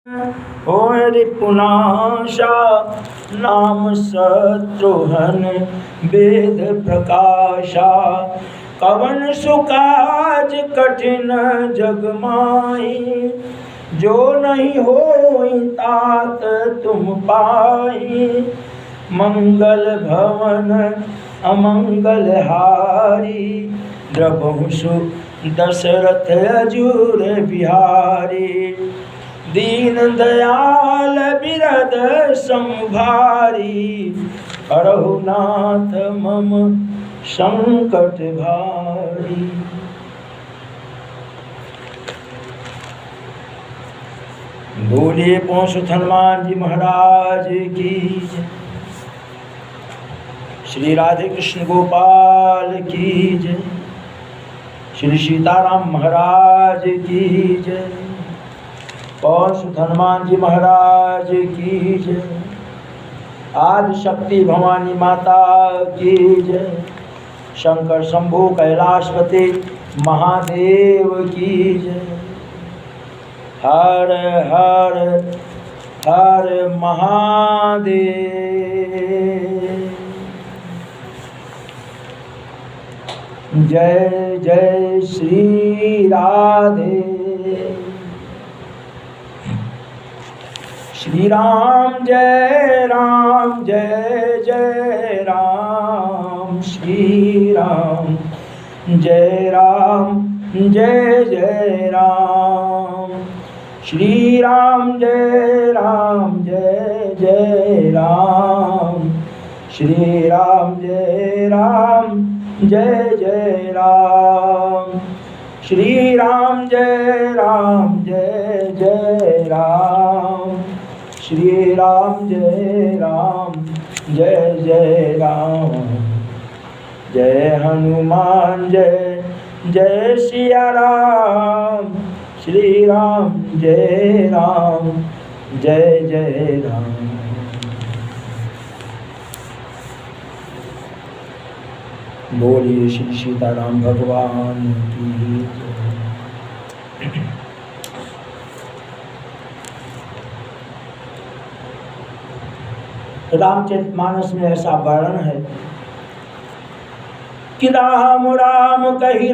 होय रिपुनाशा नाम शत्रुहन वेद प्रकाशा। कवन सुकाज कठिन जग माई, जो नहीं होई तात तुम पाई। मंगल भवन अमंगल हारी, द्रवहु दशरथ अजूर बिहारी। दीन दयाल बिरद संभारी, हरहु नाथ मम संकट भारी। बोलिए पौंसुत हनुमान जी महाराज की जय। श्री राधे कृष्ण गोपाल की जय। श्री सीताराम महाराज की जय। पौंसुत हनुमान जी महाराज की जय। आदि शक्ति भवानी माता की जय। शंकर शंभु कैलाशपति महादेव की जय। हर हर हर महादेव। जय जय श्री राधे। श्री राम जय जय राम। श्री राम जय जय राम। श्री राम जय जय राम। श्री राम जय जय राम। श्री राम जय जय राम। श्री राम जय जय राम। जय हनुमान जय जय सिया राम। श्री राम जय जय राम। बोलिए श्री सीताराम भगवान की जय। रामचरितमानस में ऐसा वर्णन है कि राम राम कही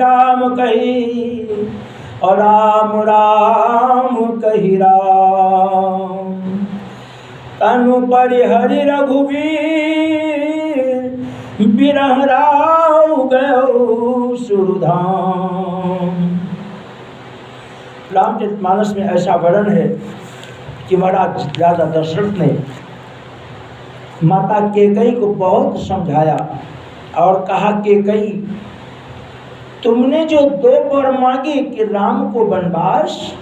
और राम राम कही राम। तनु परिहरि रघुवीर, बिरह राव गयो सुरधाम। रामचरितमानस में ऐसा वर्णन है कि महाराज राजा दशरथ ने माता कैकेयी को बहुत समझाया और कहा कैकेयी, तुमने जो दो वर मांगे कि राम को वनवास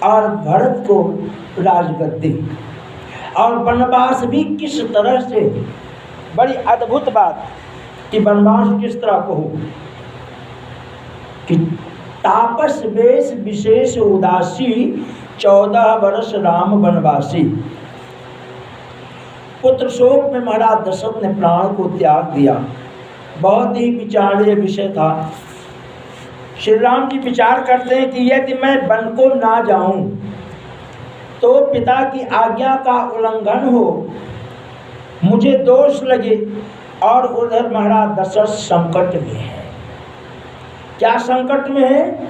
और भरत को राजगद्दी, और वनवास भी किस तरह से, बड़ी अद्भुत बात कि वनवास किस तरह को हो कि तापस वेश विशेष उदासी, 14 वर्ष राम वनवासी। पुत्र शोक में महाराज दशरथ ने प्राण को त्याग दिया। बहुत ही विचारणीय विषय था। श्री राम जी विचार करते हैं कि यदि मैं वन को ना जाऊं तो पिता की आज्ञा का उल्लंघन हो, मुझे दोष लगे, और उधर महाराज दशरथ संकट में है। क्या संकट में है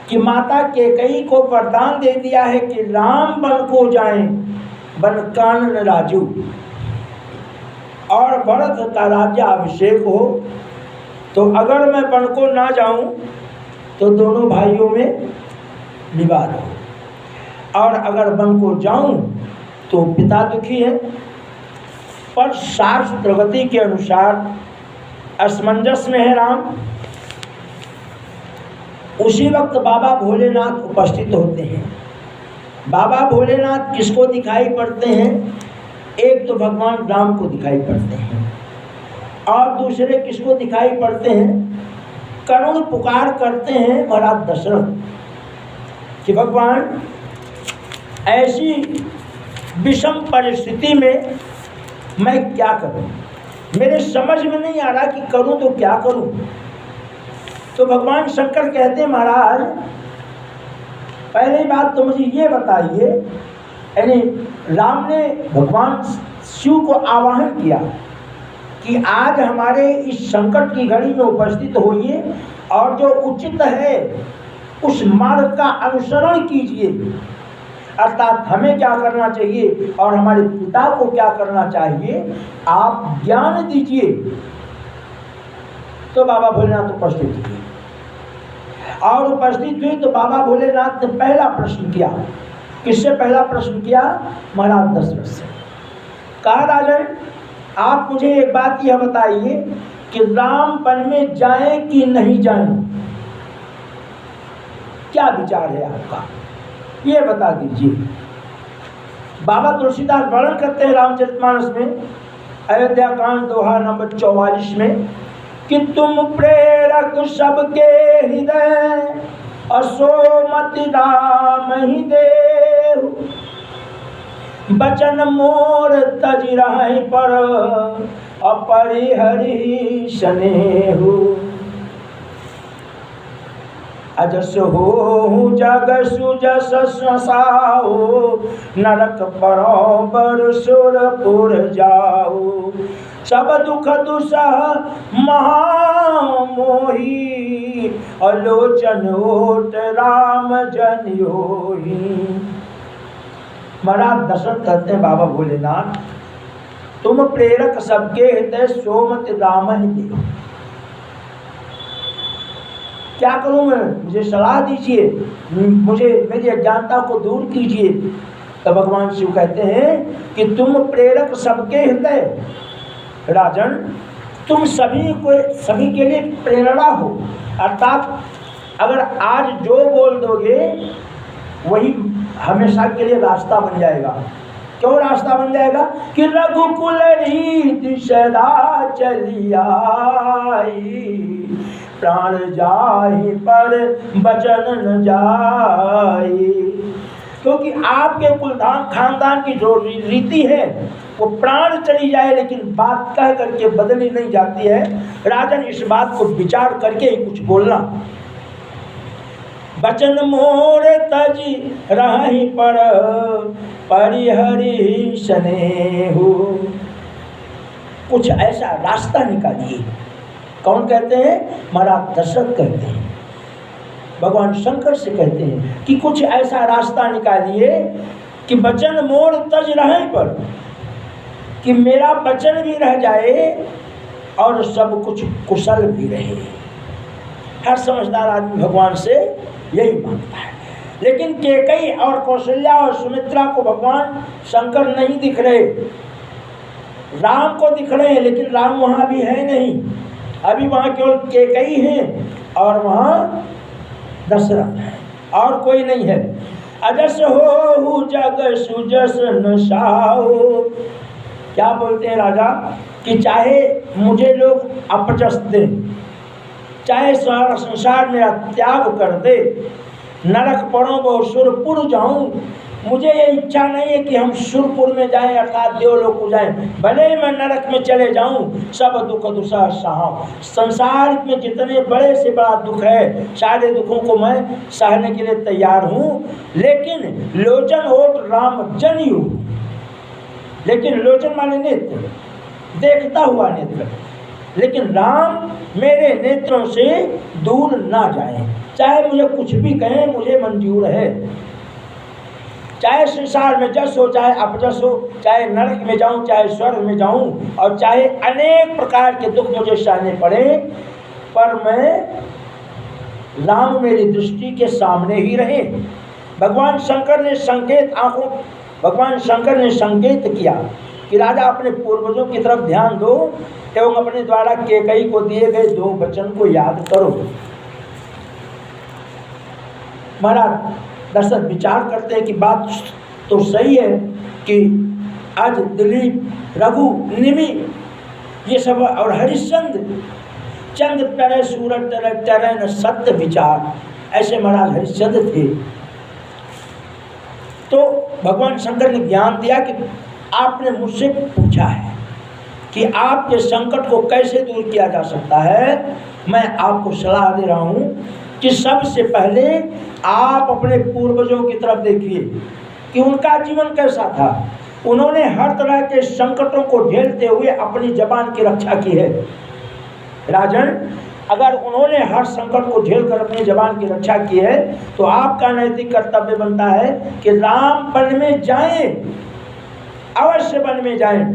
कि माता कैकेयी को वरदान दे दिया है कि राम वन को जाएं, वन कानन राजू, और भरत का राज्याभिषेक हो। तो अगर मैं वन को ना जाऊं तो दोनों भाइयों में विवाद हो, और अगर वन को जाऊं तो पिता दुखी है। पर शास्त्र प्रगति के अनुसार असमंजस में है राम। उसी वक्त बाबा भोलेनाथ उपस्थित होते हैं। बाबा भोलेनाथ किसको दिखाई पड़ते हैं? एक तो भगवान राम को दिखाई पड़ते हैं, और दूसरे किसको दिखाई पड़ते हैं? करुण पुकार करते हैं महाराज दशरथ कि भगवान, ऐसी विषम परिस्थिति में मैं क्या करूं, मेरे समझ में नहीं आ रहा कि करूं तो क्या करूं। तो भगवान शंकर कहते हैं, महाराज पहली बात तो मुझे ये बताइए, यानी राम ने भगवान शिव को आवाहन किया कि आज हमारे इस संकट की घड़ी में उपस्थित होइए और जो उचित है उस मार्ग का अनुसरण कीजिए, अर्थात हमें क्या करना चाहिए और हमारे पिता को क्या करना चाहिए, आप ज्ञान दीजिए। तो बाबा भोलेनाथ उपस्थित हुए और उपस्थित हुए तो बाबा भोलेनाथ ने पहला प्रश्न किया। किससे पहला प्रश्न किया? महाराज दशरथ से। कहा राजन, आप मुझे एक बात यह बताइए कि राम वन में जाएं कि नहीं जाएं, क्या विचार है आपका, ये बता दीजिए। बाबा तुलसीदास वर्णन करते हैं रामचरितमानस में, अयोध्या कांड दोहा नंबर 44 में, कि तुम प्रेरक सबके हृदय असोमति राम ही देहु, बचन मोर तज रहि पर अपरिहरि स्नेहु, अजस हो जग सुजस श्मशाओ, नरक परो बर सुरपुर जाओ, सब दुख दुसह महामोही, अलोचन ओट राम जन होई। महाराज दशरथ कहते हैं बाबा भोलेनाथ, तुम प्रेरक सबके हृदय सोमत राम ही देव, क्या करूं मैं, मुझे सलाह दीजिए, मुझे मेरी अज्ञानता को दूर कीजिए। तो भगवान शिव कहते हैं कि तुम प्रेरक सबके हृदय, राजन तुम सभी के लिए प्रेरणा हो, अर्थात अगर आज जो बोल दोगे वही हमेशा के लिए रास्ता बन जाएगा। क्यों रास्ता बन जाएगा? कि रघुकुल रीति सदा चली आई, प्राण जाहि पर बचन न जाई। क्योंकि आपके कुलधाम खानदान की जो रीति है वो प्राण चली जाए लेकिन बात कह करके बदली नहीं जाती है। राजन इस बात को विचार करके ही कुछ बोलना। बचन मोर तज रहि पर परिहरि स्नेहु, कुछ ऐसा रास्ता निकालिए। कौन कहते हैं? महाराज दशरथ कहते हैं, भगवान शंकर से कहते हैं कि कुछ ऐसा रास्ता निकालिए कि बचन मोर तज रहे पर, कि मेरा बचन भी रह जाए और सब कुछ कुशल भी रहे। हर समझदार आदमी भगवान से यही मांगता है। लेकिन कैकेयी और कौशल्या और सुमित्रा को भगवान शंकर नहीं दिख रहे, राम को दिख रहे हैं, लेकिन राम वहाँ भी है नहीं। अभी वहाँ केवल कैकेयी हैं और वहाँ दशरथ है और कोई नहीं है। अजस हो जग सुजस न साओ, क्या बोलते हैं राजा कि चाहे मुझे लोग अपजस दें, चाहे सारा संसार मेरा त्याग कर दे, नरक पड़ो बहु सुरपुर जाऊं, मुझे ये इच्छा नहीं है कि हम सुरपुर में जाएं अर्थात देवलोक को जाएं, भले ही मैं नरक में चले जाऊं, सब दुख दुसह सहाऊं। संसार में जितने बड़े से बड़ा दुख है सारे दुखों को मैं सहने के लिए तैयार हूं, लेकिन लोचन होत राम जनियु, लेकिन लोचन माने नेत्र, देखता हुआ नेत्र, लेकिन राम मेरे नेत्रों से दूर ना जाए। चाहे मुझे कुछ भी कहें मुझे मंजूर है, चाहे संसार में जस हो चाहे अपजस हो, चाहे नरक में जाऊं चाहे स्वर्ग में जाऊं, और चाहे अनेक प्रकार के दुख मुझे सहने पड़े, पर मैं राम मेरी दृष्टि के सामने ही रहे। भगवान शंकर ने संकेत किया कि राजा अपने पूर्वजों की तरफ ध्यान दो एवं अपने द्वारा कैकेयी को दिए गए 2 वचन को याद करो। महाराज दशरथ विचार करते हैं कि बात तो सही है कि आज दिलीप, रघु, निमि ये सब और हरिश्चंद्र, चंद्र तरह सूरज तरह चरण सत्य विचार, ऐसे महाराज हरिश्चंद्र थे। तो भगवान शंकर ने ज्ञान दिया कि आपने मुझसे पूछा है कि आपके संकट को कैसे दूर किया जा सकता है, मैं आपको सलाह दे रहा हूँ कि सबसे पहले आप अपने पूर्वजों की तरफ देखिए कि उनका जीवन कैसा था। उन्होंने हर तरह के संकटों को झेलते हुए अपनी जबान की रक्षा की है। राजन, अगर उन्होंने हर संकट को झेलकर अपनी जबान की रक्षा की है तो आपका नैतिक कर्तव्य बनता है कि राम वन में जाएं, अवश्य वन में जाएं।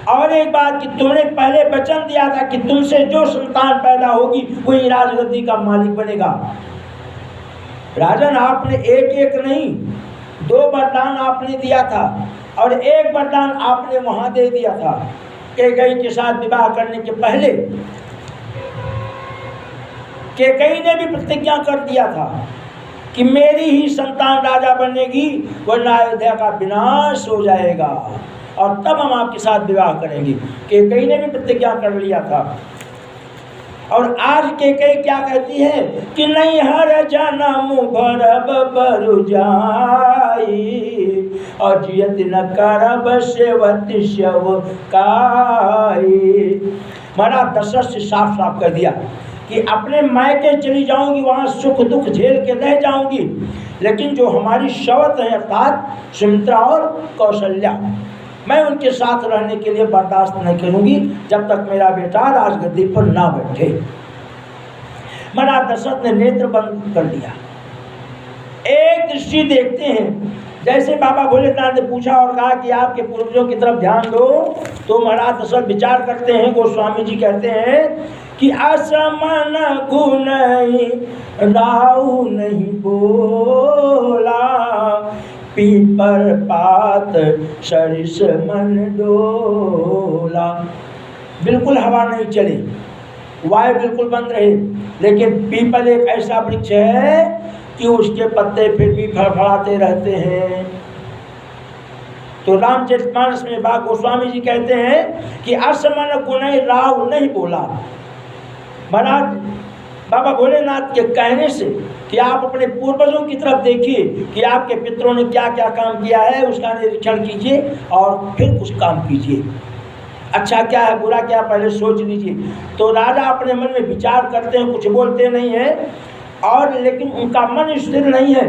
और एक बात कि तुमने पहले वचन दिया था कि तुमसे जो संतान पैदा होगी वही राजगद्दी का मालिक बनेगा। राजन, आपने एक एक नहीं 2 वरदान आपने दिया था और एक वरदान आपने वहां दे दिया था कैकेयी के साथ विवाह करने के पहले। कैकेयी ने भी प्रतिज्ञा कर दिया था कि मेरी ही संतान राजा बनेगी वरना अयोध्या का विनाश हो जाएगा और तब हम आपके साथ विवाह करेंगे। कैकेयी ने भी प्रतिज्ञा कर लिया था। और आज कैकेयी क्या कहती है कि नहीं हर जन्म भरब बरु जाई और जियत न करब सेवति सेवकाई। महाराज दशरथ से साफ साफ कह दिया कि अपने मायके चली जाऊंगी, वहां सुख दुख झेल के रह जाऊंगी, लेकिन जो हमारी शवत है अर्थात सुमित्रा और कौशल्या, मैं उनके साथ रहने के लिए बर्दाश्त नहीं करूंगी जब तक मेरा बेटा राजगद्दी पर ना बैठे। महाराज दशरथ ने नेत्र बंद कर दिया। एक दृष्टि देखते हैं, जैसे बाबा भोलेनाथ ने पूछा और कहा कि आपके पूर्वजों की तरफ ध्यान दो, तो महाराज दशरथ विचार करते हैं। गोस्वामी जी कहते हैं कि असमन गुण राहु नहीं बोला, पीपर पात सरिस मन डोला। बिल्कुल हवा नहीं चली, वायु बिल्कुल बंद रहे, लेकिन पीपल एक ऐसा वृक्ष है कि उसके पत्ते फिर भी फड़फड़ाते रहते हैं। तो रामचरितमानस में बाग गोस्वामी जी कहते हैं कि असमन गुण राव नहीं बोला। महाराज बाबा भोलेनाथ के कहने से कि आप अपने पूर्वजों की तरफ देखिए कि आपके पितरों ने क्या क्या काम किया है, उसका निरीक्षण कीजिए और फिर कुछ काम कीजिए। अच्छा क्या है, बुरा क्या, पहले सोच लीजिए। तो राजा अपने मन में विचार करते हैं, कुछ बोलते नहीं है, और लेकिन उनका मन स्थिर नहीं है।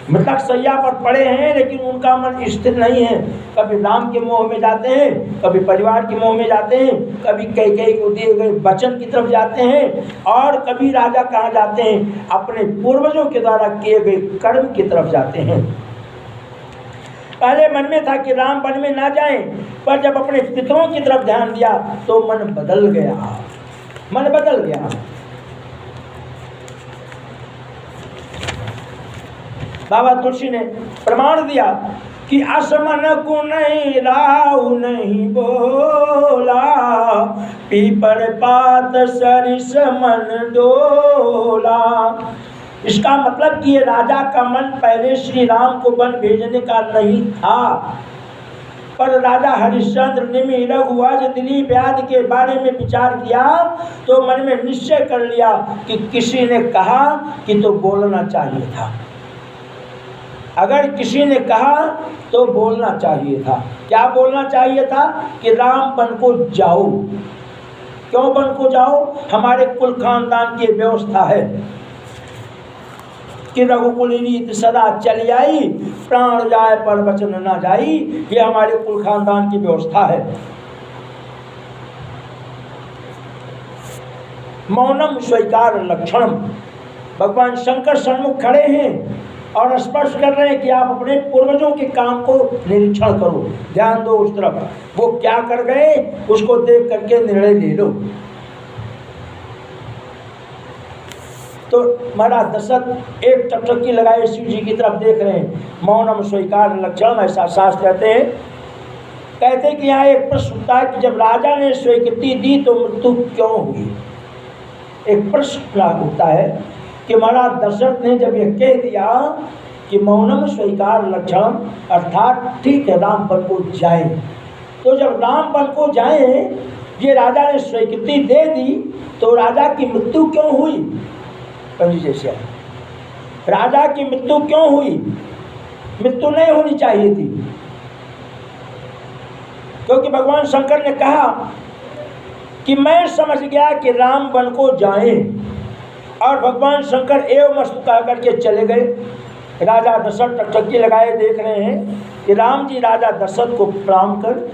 मतलब सैया पर पड़े हैं लेकिन उनका मन स्थिर नहीं है। कभी राम के मोह में जाते हैं, कभी परिवार के मोह में जाते हैं, कभी कैकेयी को दिए गए वचन की तरफ जाते हैं, और कभी राजा कहाँ जाते हैं, अपने पूर्वजों के द्वारा किए गए कर्म की तरफ जाते हैं। पहले मन में था कि राम वन में ना जाएं, पर जब अपने पितरों की तरफ ध्यान दिया तो मन बदल गया, मन बदल गया। बाबा तुलसी ने प्रमाण दिया कि असमन गुण राव नहीं बोला, पीपर पात सरिस मन डोला। इसका मतलब कि ये राजा का मन पहले श्री राम को वन भेजने का नहीं था, पर राजा हरिश्चंद्र निमि रघुवंश दिलीप आदि के बारे में विचार किया तो मन में निश्चय कर लिया कि किसी ने कहा कि तो बोलना चाहिए था। अगर किसी ने कहा तो बोलना चाहिए था। क्या बोलना चाहिए था? कि राम वन को जाओ। क्यों वन को जाओ? हमारे कुल खानदान की व्यवस्था है कि रघुकुल रीत सदा चली आई, प्राण जाए पर वचन ना जाई। ये हमारे कुल खानदान की व्यवस्था है। मौनम स्वीकार लक्षणम। भगवान शंकर सन्मुख खड़े हैं और स्पष्ट कर रहे हैं कि आप अपने पूर्वजों के काम को निरीक्षण करो, ध्यान दो उस तरफ, वो क्या कर गए उसको देख करके निर्णय ले लो। तो महाराज दशरथ एक टकटकी लगाए शिव जी की तरफ देख रहे हैं। मौनम स्वीकार लक्षण, ऐसा शास्त्र कहते हैं। कहते कि यहाँ एक प्रश्न उठता है कि जब राजा ने स्वीकृति दी तो मृत्यु क्यों हुई। एक प्रश्न उठता है कि महाराज दशरथ ने जब यह कह दिया कि मौनम स्वीकार लक्षण, अर्थात ठीक है राम वन को जाए, तो जब राम वन को जाए ये राजा ने स्वीकृति दे दी तो राजा की मृत्यु क्यों हुई? पंडित जैसे राजा की मृत्यु क्यों हुई? मृत्यु नहीं होनी चाहिए थी, क्योंकि भगवान शंकर ने कहा कि मैं समझ गया कि राम वन को जाएं, और भगवान शंकर एवं मस्तु कह करके चले गए। राजा दशरथ टकटकी लगाए देख रहे हैं कि राम जी राजा दशरथ को प्रणाम कर,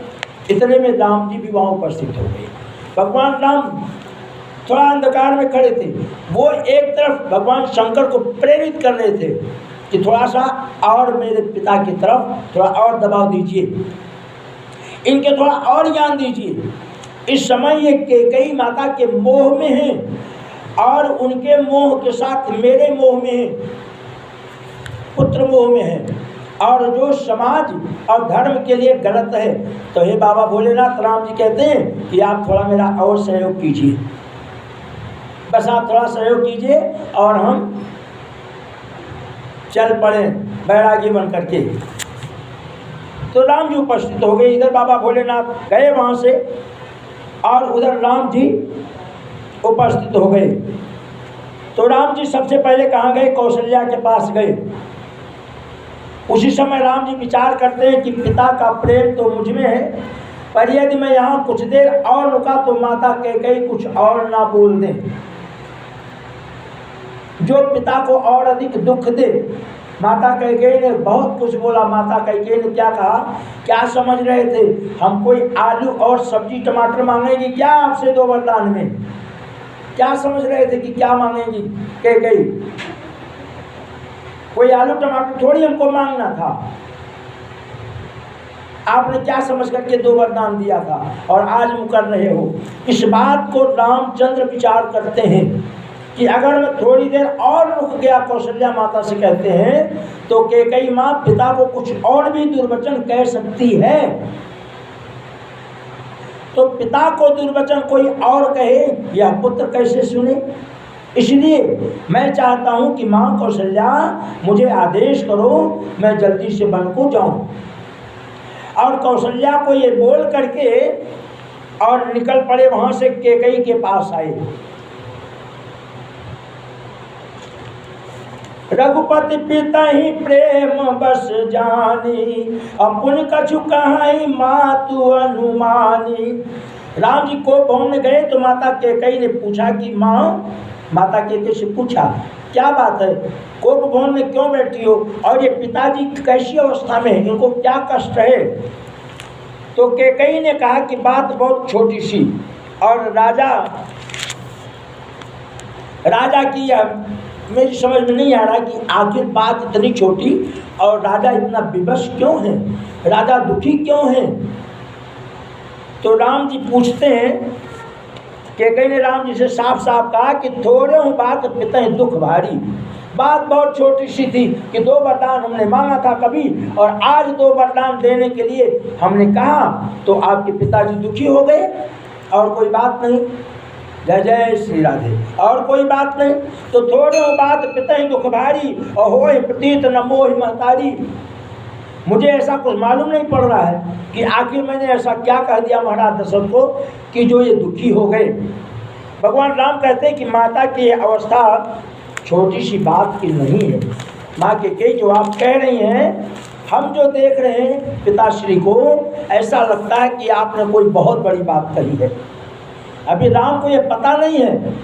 इतने में राम जी भी वहाँ उपस्थित हो गए। भगवान राम थोड़ा अंधकार में खड़े थे, वो एक तरफ भगवान शंकर को प्रेरित कर रहे थे कि थोड़ा सा और मेरे पिता की तरफ थोड़ा और दबाव दीजिए, इनके थोड़ा और ज्ञान दीजिए। इस समय ये कैकेयी माता के मोह में हैं और उनके मोह के साथ मेरे मोह में है, पुत्र मोह में है, और जो समाज और धर्म के लिए गलत है। तो हे बाबा भोलेनाथ, राम जी कहते हैं कि आप थोड़ा मेरा और सहयोग कीजिए, बस आप थोड़ा सहयोग कीजिए और हम चल पड़े बैरागी बन करके। तो राम जी उपस्थित हो गए। इधर बाबा भोलेनाथ गए वहाँ से और उधर राम जी उपस्थित हो गए। तो राम जी सबसे पहले कहाँ गए? कौशल्या के पास गए। उसी समय राम जी विचार करते हैं कि पिता का प्रेम तो मुझ में है, पर यदि मैं यहाँ कुछ देर और रुका तो माता कैकेयी कुछ और ना बोल दें, जो पिता को और अधिक दुख दे। माता कैकेयी ने बहुत कुछ बोला। माता कैकेयी ने क्या कहा? क्या समझ रहे थे हम कोई आलू और सब्जी टमाटर मांगेंगे क्या आपसे 2 वरदान में? क्या समझ रहे थे कि क्या मांगेंगी कैकेयी? कोई आलू टमाटर थोड़ी हमको मांगना था। आपने क्या समझ करके 2 वरदान दिया था और आज मुकर रहे हो? इस बात को रामचंद्र विचार करते हैं कि अगर मैं थोड़ी देर और रुक गया, कौशल्या माता से कहते हैं, तो कैकेयी माँ पिता को कुछ और भी दुर्वचन कह सकती है। तो पिता को दुर्वचन कोई और कहे, यह पुत्र कैसे सुने? इसलिए मैं चाहता हूं कि माँ कौशल्या मुझे आदेश करो, मैं जल्दी से वन को जाऊं। और कौशल्या को ये बोल करके और निकल पड़े वहां से, कैकेयी के पास आए। रघुपति पिता ही प्रेम बस जानी, अपुन कछु कहाई मातु अनुमानी। राम जी को भवन में गए तो माता कैकेयी ने पूछा कि माँ, माता कैकेयी से पूछा क्या बात है, कोप भवन में क्यों बैठी हो, और ये पिताजी कैसी अवस्था में है, इनको क्या कष्ट है? तो कैकेयी ने कहा कि बात बहुत छोटी सी, और राजा की मेरी समझ में नहीं आ रहा कि आखिर बात इतनी छोटी और राजा इतना विवश क्यों है, राजा दुखी क्यों है? तो राम जी पूछते हैं, कैकेयी ने राम जी से साफ साफ कहा कि थोड़े हूँ बात पिता दुख भारी। बात बहुत छोटी सी थी कि 2 वरदान हमने मांगा था कभी, और आज 2 वरदान देने के लिए हमने कहा तो आपके पिताजी दुखी हो गए, और कोई बात नहीं। जय जय श्री राधे। और कोई बात नहीं। तो थोड़े हो बात पिता दुख भारी, और होए प्रतीत न मोहि महतारी। मुझे ऐसा कुछ मालूम नहीं पड़ रहा है कि आखिर मैंने ऐसा क्या कह दिया महाराज दशरथ को कि जो ये दुखी हो गए। भगवान राम कहते हैं कि माता की अवस्था छोटी सी बात की नहीं है। माँ कैकेयी जो आप कह रही हैं, हम जो देख रहे हैं पिताश्री को, ऐसा लगता है कि आपने कोई बहुत बड़ी बात कही है। अभी राम को ये पता नहीं है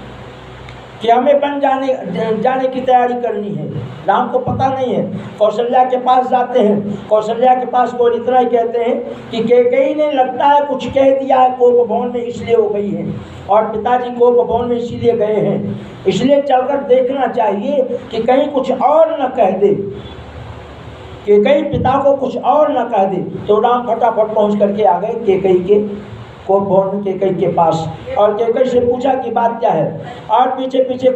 कि हमें बन जाने की तैयारी करनी है। राम को पता नहीं है। कौशल्या के पास जाते हैं, कौशल्या के पास को इतना ही कहते हैं कि कैकेयी ने लगता है कुछ कह दिया है कोप भवन में, इसलिए हो गई है, और पिताजी कोप भवन में इसीलिए गए हैं, इसलिए चलकर देखना चाहिए कि कहीं कुछ और न कह दे, कि कहीं पिता को कुछ और न कह दे। तो राम फटाफट पहुँच करके आ गए कैकेयी के कोप भवन में, कैकेयी के पास, और कैकेयी से पूछा कि बात क्या है। और पीछे पीछे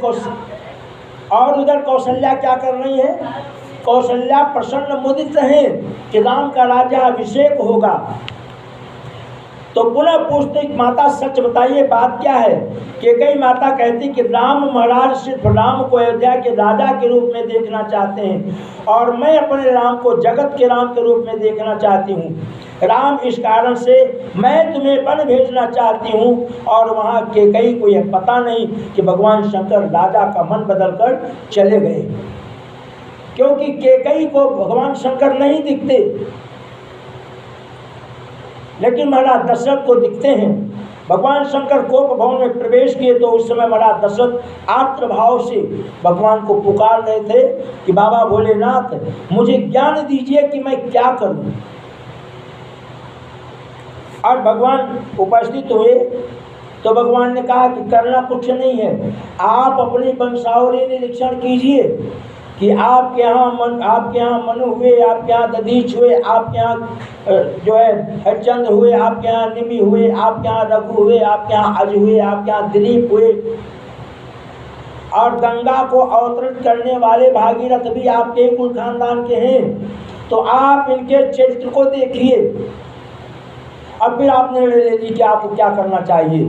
और उधर कौशल्या क्या कर रही है? कौशल्या प्रसन्न मुदित है कि राम का राज्य अभिषेक होगा। तो पुनः पूछते माता सच बताइए बात क्या है? कैकेयी माता कहती कि राम महाराज सिर्फ राम को अयोध्या के राजा के रूप में देखना चाहते हैं, और मैं अपने राम को जगत के राम के रूप में देखना चाहती हूँ। राम, इस कारण से मैं तुम्हें वन भेजना चाहती हूँ। और वहाँ कैकेयी को यह पता नहीं कि भगवान शंकर राजा का मन बदल कर चले गए, क्योंकि कैकेयी को भगवान शंकर नहीं दिखते, लेकिन महाराज दशरथ को दिखते हैं। भगवान शंकर कोप भवन में प्रवेश किए तो उस समय महाराज दशरथ आर्द्र भाव से भगवान को पुकार रहे थे कि बाबा भोलेनाथ मुझे ज्ञान दीजिए कि मैं क्या करूं। और भगवान उपस्थित हुए तो भगवान ने कहा कि करना कुछ नहीं है, आप अपनी वंशावली निरीक्षण कीजिए कि आपके यहाँ मनु हुए, आपके यहाँ दधीच हुए, आपके यहाँ जो है हरिश्चंद्र हुए, आपके यहाँ निमि हुए, आपके यहाँ रघु हुए, आपके यहाँ अज हुए, आपके यहाँ दिलीप हुए, और गंगा को अवतरित करने वाले भागीरथ भी आपके कुल खानदान के हैं। तो आप इनके चरित्र को देखिए और फिर आप निर्णय ले लीजिए कि आपको क्या करना चाहिए।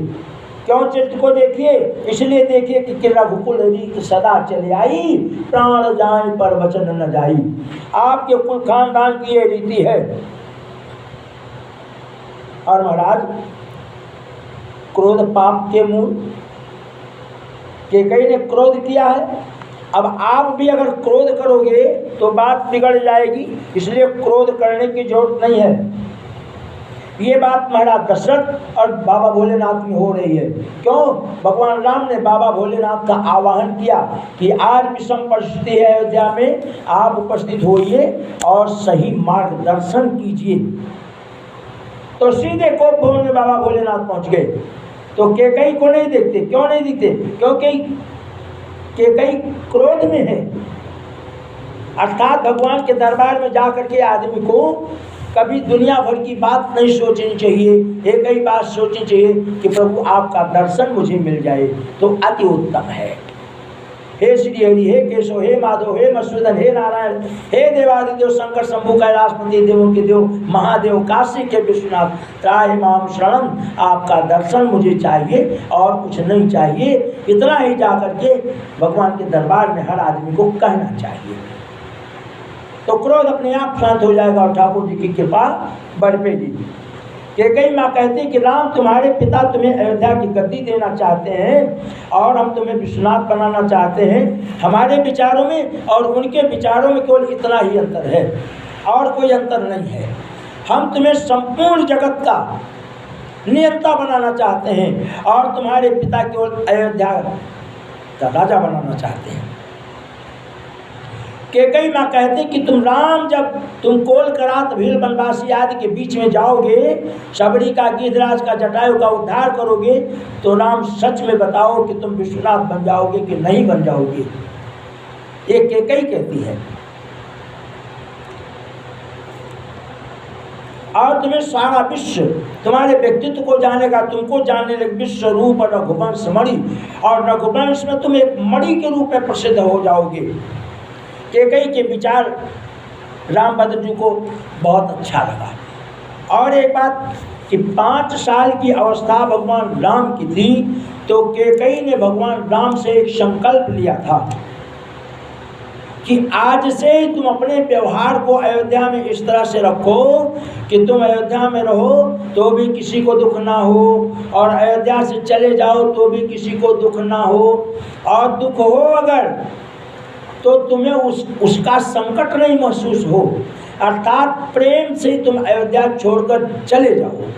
क्यों चरित्र को देखिए? इसलिए देखिए कि रघुकुल रीत सदा चले आई, प्राण जाए पर वचन न जाई। आपके कुल खानदान की ये रीति है। और महाराज क्रोध पाप के मूल, कैकेयी ने क्रोध किया है। अब आप भी अगर क्रोध करोगे तो बात बिगड़ जाएगी, इसलिए क्रोध करने की जरूरत नहीं है। ये बात महाराज दशरथ और बाबा भोलेनाथ में हो रही है। क्यों? भगवान राम ने बाबा भोलेनाथ का आवाहन किया कि आज विषम परिस्थिति है अयोध्या में, आप उपस्थित होइए और सही मार्गदर्शन कीजिए। तो सीधे कोप भवन में बाबा भोलेनाथ पहुंच गए। तो कैकेयी को नहीं देखते। क्यों नहीं दिखते? क्योंकि कैकेयी क्रोध में है। अर्थात भगवान के दरबार में जाकर के आदमी को कभी दुनिया भर की बात नहीं सोचनी चाहिए, एक ही बात सोचनी चाहिए कि प्रभु आपका दर्शन मुझे मिल जाए तो अति उत्तम है। हे श्री हरि, हे केशव, हे माधव, हे मधुसूदन, हे नारायण, हे देवादिदेव शंकर शंभु कैलाशपति देवों के देव महादेव काशी के विश्वनाथ, त्राहि माम शरणम, आपका दर्शन मुझे चाहिए और कुछ नहीं चाहिए। इतना ही जाकर के भगवान के दरबार में हर आदमी को कहना चाहिए, तो क्रोध अपने आप शांत हो जाएगा और ठाकुर जी की कृपा बरपेगी। कैकेयी माँ कहती कि राम तुम्हारे पिता तुम्हें अयोध्या की गद्दी देना चाहते हैं और हम तुम्हें विश्वनाथ बनाना चाहते हैं। हमारे विचारों में और उनके विचारों में केवल इतना ही अंतर है और कोई अंतर नहीं है। हम तुम्हें संपूर्ण जगत का नियंता बनाना चाहते हैं और तुम्हारे पिता केवल अयोध्या का राजा बनाना चाहते हैं। कैकेयी माँ कहते कि तुम राम जब तुम कोल करात भील बनवासी आदि के बीच में जाओगे, शबरी का, गिद्धराज का, जटायु का उद्धार करोगे, तो राम सच में बताओ कि तुम विश्वनाथ बन जाओगे कि नहीं बन जाओगे। ये कैकेयी कहती है। और तुम्हें सारा विश्व तुम्हारे व्यक्तित्व को जानेगा, तुमको जानने लगे। विश्व रूप रघुवंश मणि, और रघुवंश में तुम एक मणि के रूप में प्रसिद्ध हो जाओगे। कैकेयी के विचार रामभद्र जी को बहुत अच्छा लगा। और एक बात कि 5 साल की अवस्था भगवान राम की थी, तो कैकेयी ने भगवान राम से एक संकल्प लिया था कि आज से तुम अपने व्यवहार को अयोध्या में इस तरह से रखो कि तुम अयोध्या में रहो तो भी किसी को दुख ना हो, और अयोध्या से चले जाओ तो भी किसी को दुख ना हो, और दुख हो अगर तो तुम्हें उसका संकट नहीं महसूस हो। अर्थात प्रेम से तुम अयोध्या छोड़कर चले जाओ।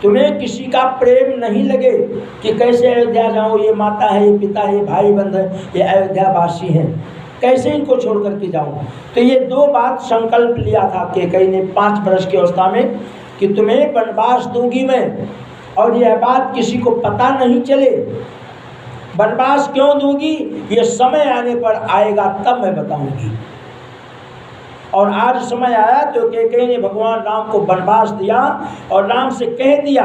तुम्हें किसी का प्रेम नहीं लगे कि कैसे अयोध्या जाऊँ, ये माता है, ये पिता है, ये भाई बंधु है, ये अयोध्या वासी हैं, कैसे इनको छोड़ करके जाऊँ। तो ये 2 बात संकल्प लिया था कैकेयी ने 5 वर्ष की अवस्था में कि तुम्हें वनवास दूंगी मैं, और यह बात किसी को पता नहीं चले। वनवास क्यों दूंगी, ये समय आने पर आएगा तब मैं बताऊंगी। और आज समय आया तो कैकेयी ने भगवान राम को वनवास दिया और राम से कह दिया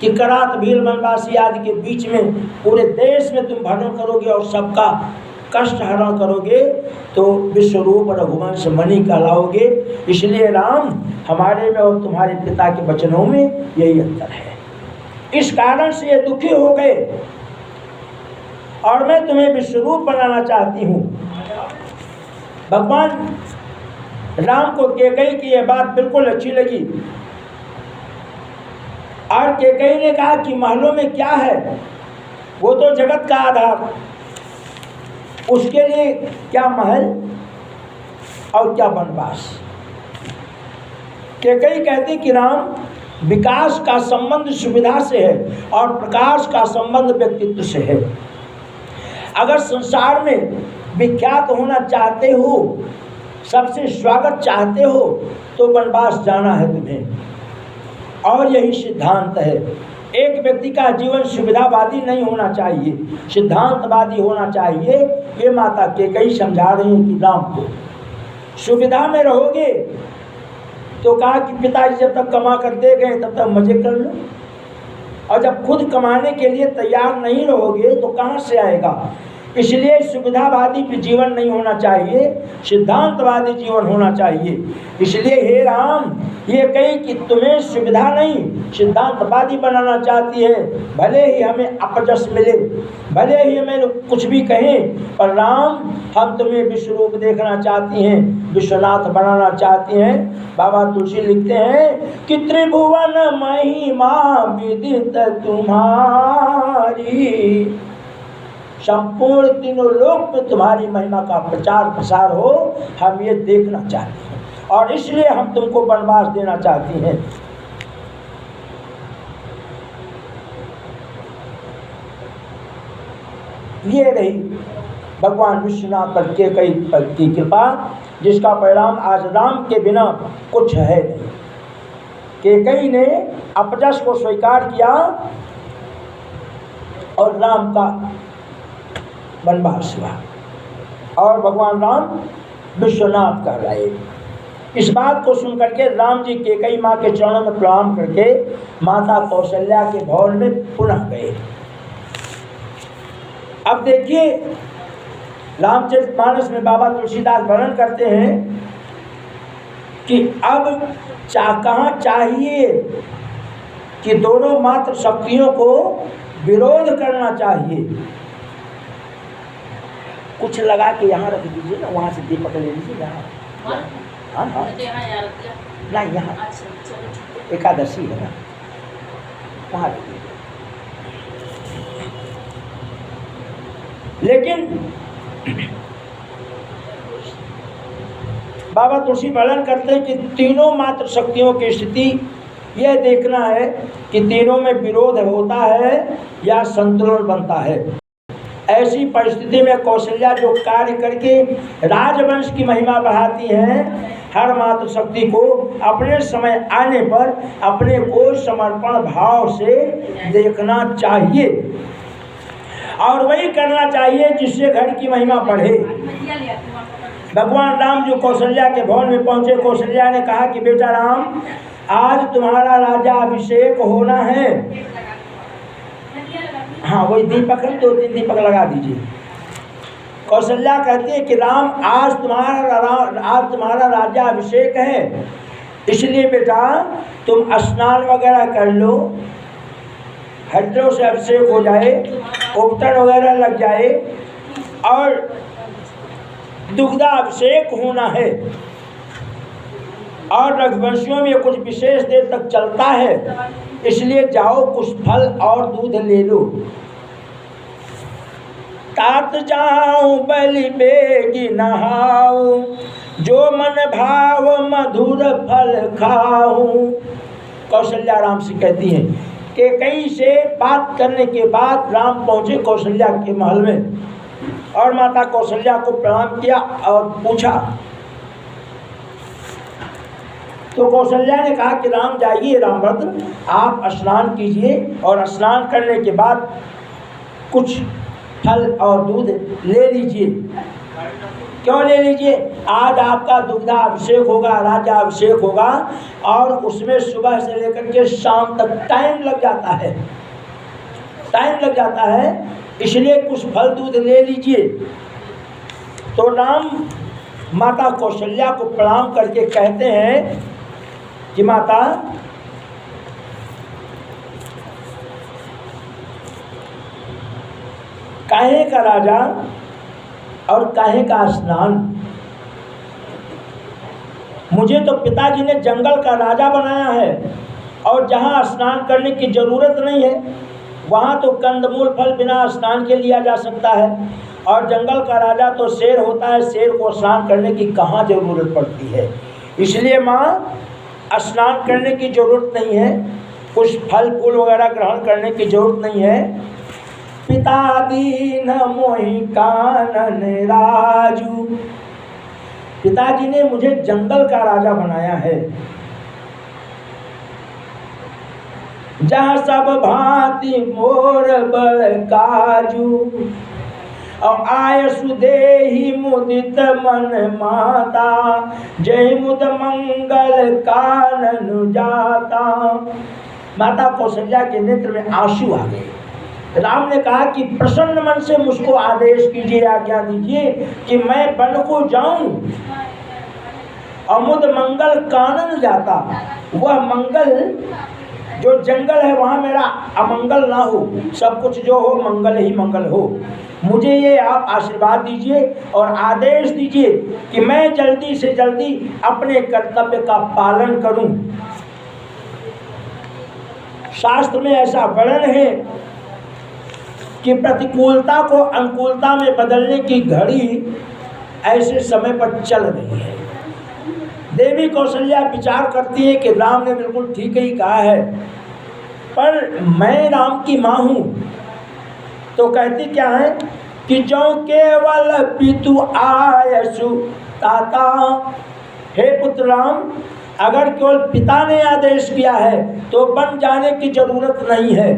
कि करात भील वनवासी आदि के बीच में पूरे देश में तुम भरण करोगे और सबका कष्ट हरण करोगे तो विश्वरूप रघुवंश मणि कहलाओगे। इसलिए राम हमारे में और तुम्हारे पिता के वचनों में यही अंतर है। इस कारण से ये दुखी हो गए और मैं तुम्हें विश्वरूप बनाना चाहती हूँ। भगवान राम को कैकेयी की यह बात बिल्कुल अच्छी लगी और कैकेयी ने कहा कि महलों में क्या है, वो तो जगत का आधार, उसके लिए क्या महल और क्या वनवास। कैकेयी कहती कि राम विकास का संबंध सुविधा से है और प्रकाश का संबंध व्यक्तित्व से है। अगर संसार में विख्यात होना चाहते हो, सबसे स्वागत चाहते हो, तो वनवास जाना है तुम्हें। और यही सिद्धांत है। एक व्यक्ति का जीवन सुविधावादी नहीं होना चाहिए, सिद्धांतवादी होना चाहिए। ये माता कैकेयी समझा रही हैं कि राम को सुविधा में रहोगे तो कहा कि पिताजी जब तक कमा कर दे गए तब तक मजे कर लो, और जब खुद कमाने के लिए तैयार नहीं रहोगे तो कहाँ से आएगा। इसलिए सुविधावादी जीवन नहीं होना चाहिए, सिद्धांतवादी जीवन होना चाहिए। इसलिए हे राम, ये कही कि तुम्हें सुविधा नहीं सिद्धांतवादी बनाना चाहती है। भले ही हमें अपजस मिले, भले ही हमें कुछ भी कहें, पर राम हम तुम्हें विश्व रूप देखना चाहती हैं, विश्वनाथ बनाना चाहती हैं। बाबा तुलसी लिखते हैं कि त्रिभुवन महिमा विदित तुम्हारी, संपूर्ण तीनों लोक में तुम्हारी महिमा का प्रचार प्रसार हो, हम ये देखना चाहते हैं और इसलिए हम तुमको वनवास देना चाहती हैं। ये रही भगवान विश्वनाथ पर कैकेयी की कृपा, जिसका परिणाम आज राम के बिना कुछ है नहीं। कैकेयी ने अपजस को स्वीकार किया और राम का वनवास हुआ और भगवान राम विश्वनाथ कर रहे। इस बात को सुनकर के राम जी कैकेयी माँ के चरणों में प्रणाम करके माता कौशल्या के भवन में पुनः गए। अब देखिए रामचरितमानस में बाबा तुलसीदास वर्णन करते हैं कि अब कहाँ चाहिए कि दोनों मात्र शक्तियों को विरोध करना चाहिए। कुछ लगा के यहाँ रख दीजिए ना, वहाँ से दीपक ले लीजिए यहाँ। हाँ हाँ नहीं, यहाँ एकादशी है ना, वहाँ रखिए। लेकिन बाबा तुलसी वर्णन करते हैं कि तीनों मात्र शक्तियों की स्थिति यह देखना है कि तीनों में विरोध होता है या संतुलन बनता है। ऐसी परिस्थिति में कौशल्या जो कार्य करके राजवंश की महिमा बढ़ाती हैं, हर मात्र शक्ति को अपने समय आने पर अपने को समर्पण भाव से देखना चाहिए और वही करना चाहिए जिससे घर की महिमा बढ़े। भगवान राम जो कौशल्या के भवन में पहुंचे, कौशल्या ने कहा कि बेटा राम, आज तुम्हारा राजा अभिषेक होना है। हाँ वही दीपक है, 2-3 दीपक लगा दीजिए। कौशल्या कहती है कि राम, आज तुम्हारा राजा अभिषेक है, इसलिए बेटा तुम स्नान वगैरह कर लो, हड्डियों से अभिषेक हो जाए, उपटन वगैरह लग जाए और दुग्धा अभिषेक होना है। और रघुवंशियों में कुछ विशेष देर तक चलता है, इसलिए जाओ कुछ फल और दूध ले लो। तात जाऊं बलि बेगी नहाऊं, जो मन भाव मधुर फल खाऊं। कौशल्या राम से कहती हैं कि कहीं से बात करने के बाद राम पहुंचे कौशल्या के महल में और माता कौशल्या को प्रणाम किया और पूछा। तो कौशल्या ने कहा कि राम जाइए, रामभद्र आप स्नान कीजिए और स्नान करने के बाद कुछ फल और दूध ले लीजिए। क्यों ले लीजिए? आज आपका दुग्धा अभिषेक होगा, राजा अभिषेक होगा और उसमें सुबह से लेकर के शाम तक टाइम लग जाता है, इसलिए कुछ फल दूध ले लीजिए। तो राम माता कौशल्या को प्रणाम करके कहते हैं कि माता, काहे का राजा और काहे का स्नान? मुझे तो पिताजी ने जंगल का राजा बनाया है और जहाँ स्नान करने की जरूरत नहीं है वहाँ तो कंदमूल फल बिना स्नान के लिया जा सकता है, और जंगल का राजा तो शेर होता है, शेर को स्नान करने की कहाँ जरूरत पड़ती है। इसलिए माँ स्नान करने की जरूरत नहीं है, कुछ फल फूल वगैरह ग्रहण करने की जरूरत नहीं है। पिता दीन मोहि कानन राजू, पिताजी ने मुझे जंगल का राजा बनाया है, जहाँ सब भांति मोर बड़ काजू, और आयसु देहि मुदित मन माता, जय मुद मंगल कानन जाता। माता कौशल्या के नेत्र में आंसू आ गए। राम ने कहा कि प्रसन्न मन से मुझको आदेश कीजिए, आज्ञा दीजिए कि मैं वन को जाऊं, अमुद मंगल कानन जाता, वह मंगल जो जंगल है वहाँ मेरा अमंगल ना हो, सब कुछ जो हो मंगल ही मंगल हो। मुझे ये आप आशीर्वाद दीजिए और आदेश दीजिए कि मैं जल्दी से जल्दी अपने कर्तव्य का पालन करूं। शास्त्र में ऐसा वर्णन है कि प्रतिकूलता को अनुकूलता में बदलने की घड़ी ऐसे समय पर चल रही है। देवी कौशल्या विचार करती है कि राम ने बिल्कुल ठीक ही कहा है, पर मैं राम की माँ हूँ। तो कहती क्या है कि जो केवल पितु आयसु ताता, हे पुत्र राम, अगर केवल पिता ने आदेश किया है तो बन जाने की जरूरत नहीं है,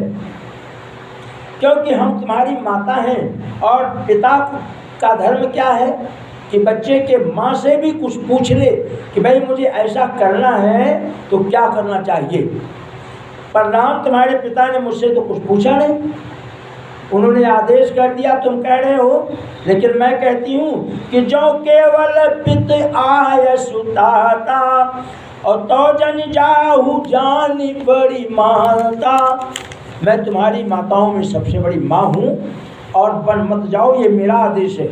क्योंकि हम तुम्हारी माता हैं। और पिता का धर्म क्या है कि बच्चे के माँ से भी कुछ पूछ ले कि भाई मुझे ऐसा करना है तो क्या करना चाहिए। पर राम तुम्हारे पिता ने मुझसे तो कुछ पूछा नहीं, उन्होंने आदेश कर दिया, तुम कह रहे हो। लेकिन मैं कहती हूँ कि जो केवल पित आय सुताता, और तो जन जाहु जानी बड़ी माता, मैं तुम्हारी माताओं में सबसे बड़ी माँ हूँ और वन मत जाओ, ये मेरा आदेश है।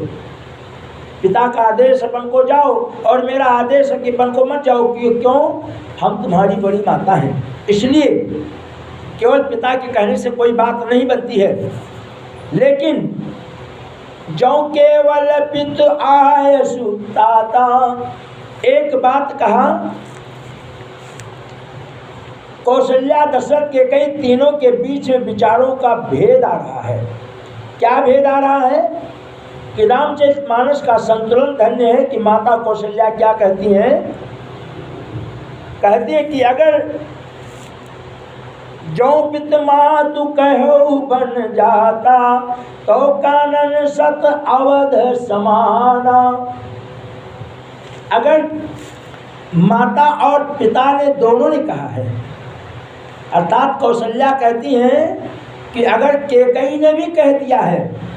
पिता का आदेश है वन को जाओ और मेरा आदेश है कि वन को मत जाओ। क्यों? हम तुम्हारी बड़ी माता हैं, इसलिए केवल पिता के कहने से कोई बात नहीं बनती है। लेकिन जो केवल पित आय सुताता, एक बात कहा, कौशल्या दशरथ के कई तीनों के बीच में विचारों का भेद आ रहा है। क्या भेद आ रहा है कि रामचरितमानस का संतुलन धन्य है कि माता कौशल्या क्या कहती हैं, कहती है कि अगर जो पित मातु कहो बन जाता, तो कानन सत अवध समाना। अगर माता और पिता ने दोनों ने कहा है, अर्थात कौशल्या कहती हैं कि अगर कैकेयी ने भी कह दिया है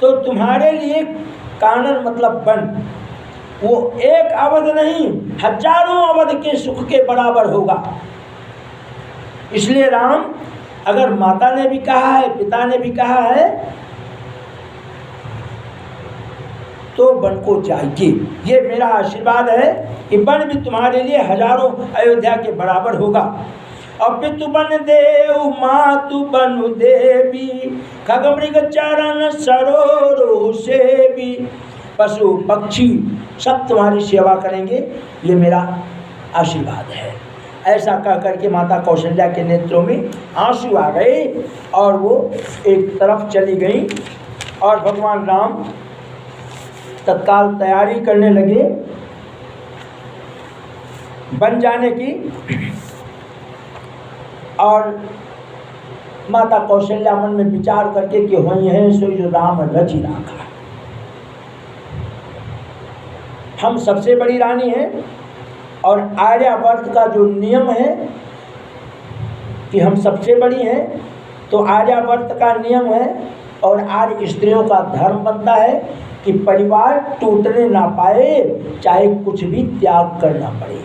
तो तुम्हारे लिए कानन मतलब वन, वो एक अवध नहीं हजारों अवध के सुख के बराबर होगा। इसलिए राम, अगर माता ने भी कहा है, पिता ने भी कहा है, तो वन को जाइए, ये मेरा आशीर्वाद है कि वन भी तुम्हारे लिए हजारों अयोध्या के बराबर होगा। और पितु बन देव मातु बनु देवी, खग मृग चरण सरोरो सेवी, पशु पक्षी सब तुम्हारी सेवा करेंगे, ये मेरा आशीर्वाद है। ऐसा कह करके माता कौशल्या के नेत्रों में आंसू आ गए और वो एक तरफ चली गई। और भगवान राम तत्काल तैयारी करने लगे बन जाने की। और माता कौशल्या मन में विचार करके कि वही है सो जो राम रचि राखा, हम सबसे बड़ी रानी हैं। और आर्यावर्त का जो नियम है कि हम सबसे बड़ी हैं, तो आर्यावर्त का नियम है और आर्य स्त्रियों का धर्म बनता है कि परिवार टूटने ना पाए, चाहे कुछ भी त्याग करना पड़े।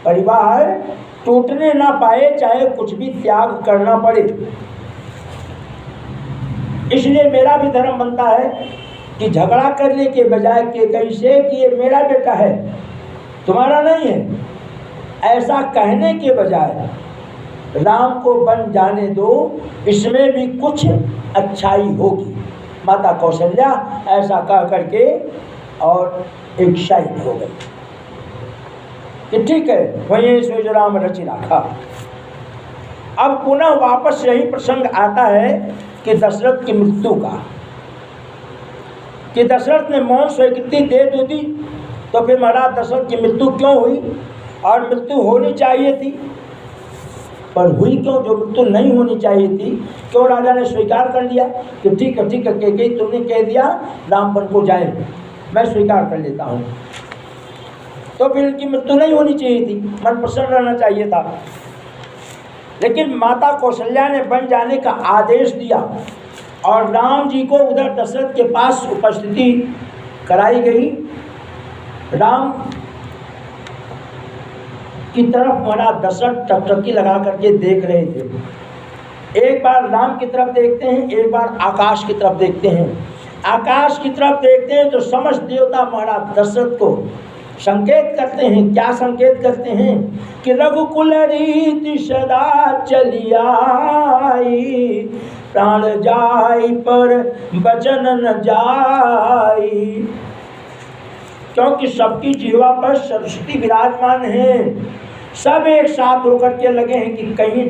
परिवार टूटने ना पाए, चाहे कुछ भी त्याग करना पड़े। इसलिए मेरा भी धर्म बनता है कि झगड़ा करने के बजाय कैकेयी से कि ये मेरा बेटा है, तुम्हारा नहीं है, ऐसा कहने के बजाय राम को बन जाने दो, इसमें भी कुछ अच्छाई होगी। माता कौशल्या ऐसा कह करके और एक शाही हो गई। कि ठीक है वहीं सोज राम रचि राखा। अब पुनः वापस यही प्रसंग आता है कि दशरथ की मृत्यु का, कि दशरथ ने मौन स्वीकृति दे तो दी, तो फिर महाराज दशरथ की मृत्यु क्यों हुई? और मृत्यु होनी चाहिए थी, पर हुई क्यों? जो मृत्यु नहीं होनी चाहिए थी, क्यों राजा ने स्वीकार कर लिया कि ठीक है कैकेयी तुमने कह दिया रामपन को जाए, मैं स्वीकार कर लेता हूँ, तो फिर उनकी मृत्यु नहीं होनी चाहिए थी, मन प्रसन्न रहना चाहिए था। लेकिन माता कौशल्या ने बन जाने का आदेश दिया और राम जी को उधर दशरथ के पास उपस्थिति कराई गई। राम की तरफ महाराज दशरथ टकटकी लगा करके देख रहे थे। एक बार राम की तरफ देखते हैं, एक बार आकाश की तरफ देखते हैं। आकाश की तरफ देखते हैं तो समस्त देवता महाराज दशरथ को संकेत करते हैं। क्या संकेत करते हैं? कि रघुकुल रीति सदा चली आई, प्राण जाई पर वचन न जाई। क्योंकि सबकी जीवा पर सरस्वती विराजमान है, सब एक साथ होकर के लगे हैं कि कहीं